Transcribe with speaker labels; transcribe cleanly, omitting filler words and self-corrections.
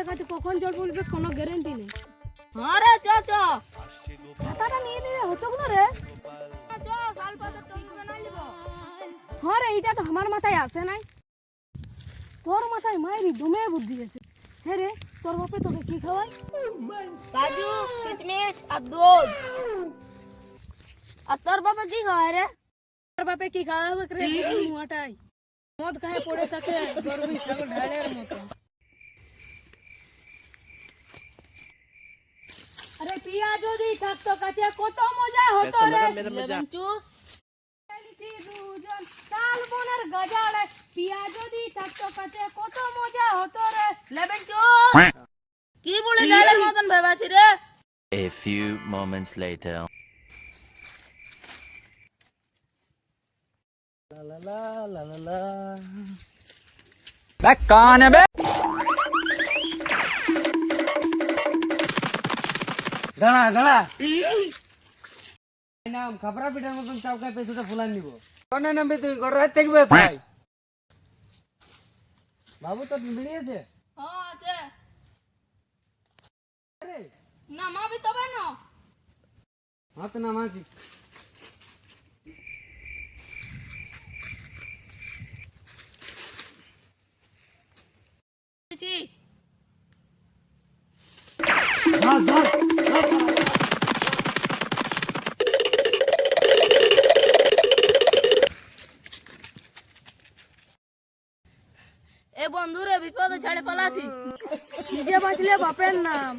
Speaker 1: দেখাচ্ছে, কখন জল পড়বে কোনো গ্যারেন্টি নেই। হ্যাঁ রে, চ চ, ছাতাটা নিয়ে নিলে হতো না রে। চ, কাল পাতা চলবে না নিব। হ্যাঁ রে, এইটা তো আমার মাথায় আসে নাই। তোর মাথায় মায়েরই দমে বুদ্ধি আছে। হ্যাঁ রে, তোর বাপে তোকে কি খাওয়ায়? কাজু, কিশমিশ আর দুধ। আর তোর বাপে কি খাওয়ায় রে? তোর বাপে কি খাওয়াবে রে? মুয়াটাই মদ খায় পড়ে থাকে গরুই ছাগল ঢালের মতো। আরে পিয়া যদি থাকতো কাছে কত মজা হতো রে। লেমন জুস দুজন শালবনের গজালে, পিয়া যদি থাকতো কাছে কত মজা হতো রে। লেমন জুস কি বলে ডালের মতন ভেবাছি রে।
Speaker 2: A few moments later.
Speaker 3: La la la la la. Back on a bit. দাঁড়া দাঁড়া নাম খাবরা পিঠার মতন চাউকায় পেছুটা ফুলান নিব কোন নামবে তুই গোড় রাত থাকবে ভাই বাবু তো মিলিয়েছে
Speaker 1: হ্যাঁ আছে।
Speaker 3: আরে
Speaker 1: নামাবি তবে না।
Speaker 3: হাত নামাজি ধর ধর
Speaker 1: এ বন্ধুরে বিপদে ছেড়ে পালাছি। নিজে বাঁচলে বাপের নাম।